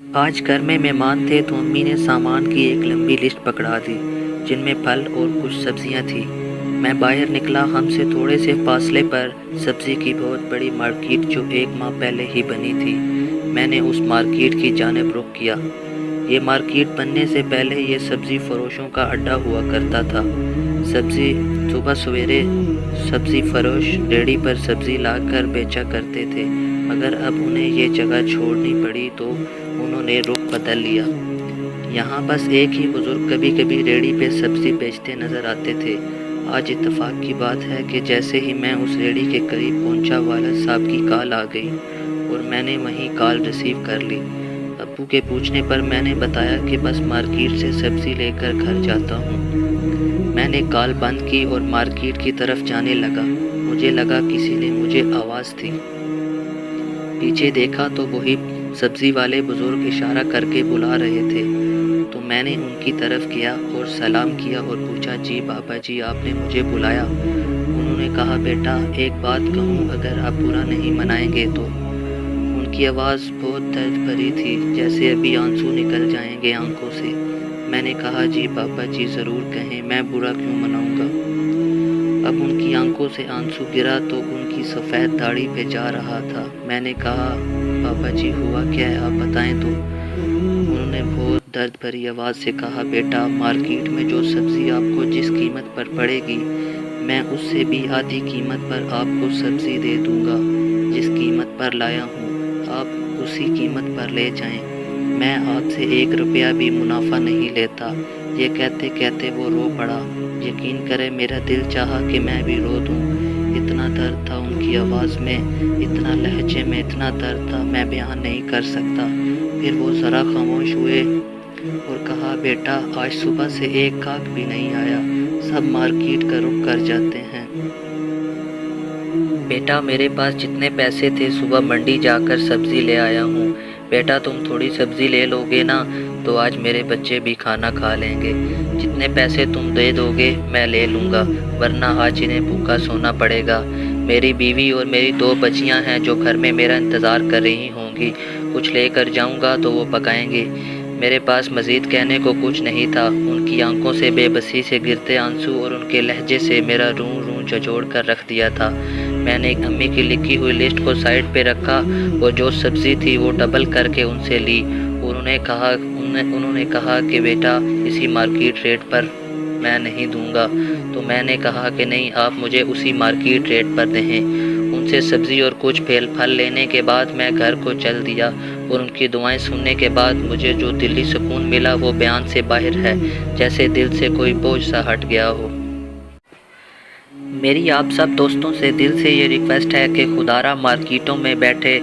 آج گھر میں مہمان تھے تو امی نے سامان کی ایک لمبی لسٹ پکڑا دی جن میں پھل اور کچھ سبزیاں تھیں۔ میں باہر نکلا، ہم سے تھوڑے سے فاصلے پر سبزی کی بہت بڑی مارکیٹ جو 1 ماہ پہلے ہی بنی تھی۔ میں نے اس مارکیٹ کی جانب رخ کیا۔ یہ مارکیٹ بننے سے پہلے یہ سبزی فروشوں کا اڈا ہوا کرتا تھا۔ صبح سویرے سبزی فروش ریڑھی پر سبزی لا کر بیچا کرتے تھے، مگر اب انہیں یہ جگہ چھوڑنی پڑی تو انہوں نے رخ بدل لیا۔ یہاں بس ایک ہی بزرگ کبھی کبھی ریڑھی پہ سبزی بیچتے نظر آتے تھے۔ آج اتفاق کی بات ہے کہ جیسے ہی میں اس ریڑھی کے قریب پہنچا، والد صاحب کی کال آ گئی اور میں نے وہیں کال ریسیو کر لی۔ ابو کے پوچھنے پر میں نے بتایا کہ بس مارکیٹ سے سبزی لے کر گھر جاتا ہوں۔ میں نے کال بند کی اور مارکیٹ کی طرف جانے لگا۔ مجھے لگا کسی نے مجھے آواز دی۔ پیچھے دیکھا تو وہی سبزی والے بزرگ اشارہ کر کے بلا رہے تھے، تو میں نے ان کی طرف کیا اور سلام کیا اور پوچھا، جی بابا جی، آپ نے مجھے بلایا؟ انہوں نے کہا، بیٹا ایک بات کہوں، اگر آپ برا نہیں منائیں گے تو۔ ان کی آواز بہت درد بھری تھی، جیسے ابھی آنسو نکل جائیں گے آنکھوں سے۔ میں نے کہا، جی بابا جی ضرور کہیں، میں برا کیوں مناؤں گا۔ اب ان کی آنکھوں سے آنسو گرا تو ان کی سفید داڑھی پہ جا رہا تھا۔ میں نے کہا، بابا جی ہوا کیا ہے، آپ بتائیں تو۔ انہوں نے بہت درد بھری آواز سے کہا، بیٹا مارکیٹ میں جو سبزی آپ کو جس قیمت پر پڑے گی، میں اس سے بھی آدھی قیمت پر آپ کو سبزی دے دوں گا۔ جس قیمت پر لایا ہوں آپ اسی قیمت پر لے جائیں، میں آپ سے 1 روپیہ بھی منافع نہیں لیتا۔ یہ کہتے کہتے وہ رو پڑا۔ یقین کرے میرا دل چاہا کہ میں بھی رو دوں، اتنا درد تھا ان کی آواز میں، اتنا لہجے میں اتنا درد تھا، میں بیان نہیں کر سکتا۔ پھر وہ ذرا خاموش ہوئے اور کہا، بیٹا آج صبح سے ایک گاہک بھی نہیں آیا، سب مارکیٹ کا رخ کر جاتے ہیں۔ بیٹا میرے پاس جتنے پیسے تھے صبح منڈی جا کر سبزی لے آیا ہوں۔ بیٹا تم تھوڑی سبزی لے لو گے نا تو آج میرے بچے بھی کھانا کھا لیں گے۔ جتنے پیسے تم دے دو گے میں لے لوں گا، ورنہ آج انہیں بھوکا سونا پڑے گا۔ میری بیوی اور میری 2 بچیاں ہیں جو گھر میں میرا انتظار کر رہی ہوں گی، کچھ لے کر جاؤں گا تو وہ پکائیں گے۔ میرے پاس مزید کہنے کو کچھ نہیں تھا۔ ان کی آنکھوں سے بے بسی سے گرتے آنسو اور ان کے لہجے سے میرا روں جھنجھوڑ کر رکھ دیا تھا۔ میں نے امی کی لکھی ہوئی لسٹ کو سائڈ پہ رکھا اور جو سبزی تھی وہ ڈبل کر کے ان سے لی۔ انہوں نے کہا کہ بیٹا اسی مارکیٹ ریٹ پر میں نہیں دوں گا، تو میں نے کہا کہ نہیں، آپ مجھے اسی مارکیٹ ریٹ پر دیں۔ ان سے سبزی اور کچھ پھل لینے کے بعد میں گھر کو چل دیا، اور ان کی دعائیں سننے کے بعد مجھے جو دلی سکون ملا وہ بیان سے باہر ہے، جیسے دل سے کوئی بوجھ سا ہٹ گیا ہو۔ میری آپ سب دوستوں سے دل سے یہ ریکویسٹ ہے کہ خدارہ مارکیٹوں میں بیٹھے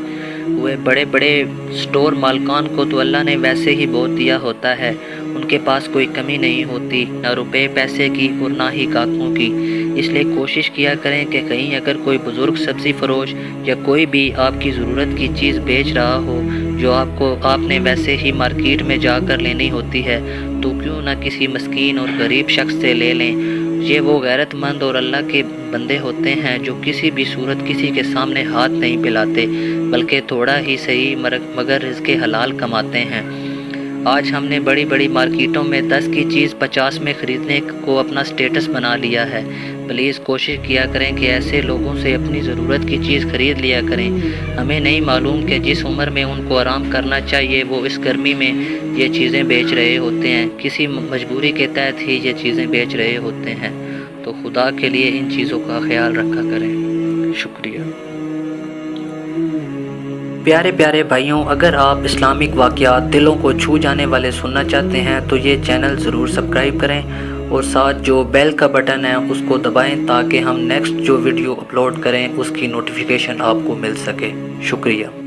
ہوئے بڑے بڑے سٹور مالکان کو تو اللہ نے ویسے ہی بہت دیا ہوتا ہے، ان کے پاس کوئی کمی نہیں ہوتی، نہ روپے پیسے کی اور نہ ہی گاہکوں کی۔ اس لیے کوشش کیا کریں کہ کہیں اگر کوئی بزرگ سبزی فروش یا کوئی بھی آپ کی ضرورت کی چیز بیچ رہا ہو جو آپ نے ویسے ہی مارکیٹ میں جا کر لینی ہوتی ہے، تو کیوں نہ کسی مسکین اور غریب شخص سے لے لیں۔ یہ وہ غیرت مند اور اللہ کے بندے ہوتے ہیں جو کسی بھی صورت کسی کے سامنے ہاتھ نہیں پھیلاتے، بلکہ تھوڑا ہی صحیح مگر رزق حلال کماتے ہیں۔ آج ہم نے بڑی بڑی مارکیٹوں میں 10 کی چیز 50 میں خریدنے کو اپنا سٹیٹس بنا لیا ہے۔ پلیز کوشش کیا کریں کہ ایسے لوگوں سے اپنی ضرورت کی چیز خرید لیا کریں۔ ہمیں نہیں معلوم کہ جس عمر میں ان کو آرام کرنا چاہیے وہ اس گرمی میں یہ چیزیں بیچ رہے ہوتے ہیں، کسی مجبوری کے تحت ہی یہ چیزیں بیچ رہے ہوتے ہیں، تو خدا کے لیے ان چیزوں کا خیال رکھا کریں۔ شکریہ۔ پیارے پیارے بھائیوں، اگر آپ اسلامک واقعات دلوں کو چھو جانے والے سننا چاہتے ہیں تو یہ چینل ضرور سبسکرائب کریں اور ساتھ جو بیل کا بٹن ہے اس کو دبائیں تاکہ ہم نیکسٹ جو ویڈیو اپلوڈ کریں اس کی نوٹیفیکیشن آپ کو مل سکے۔ شکریہ۔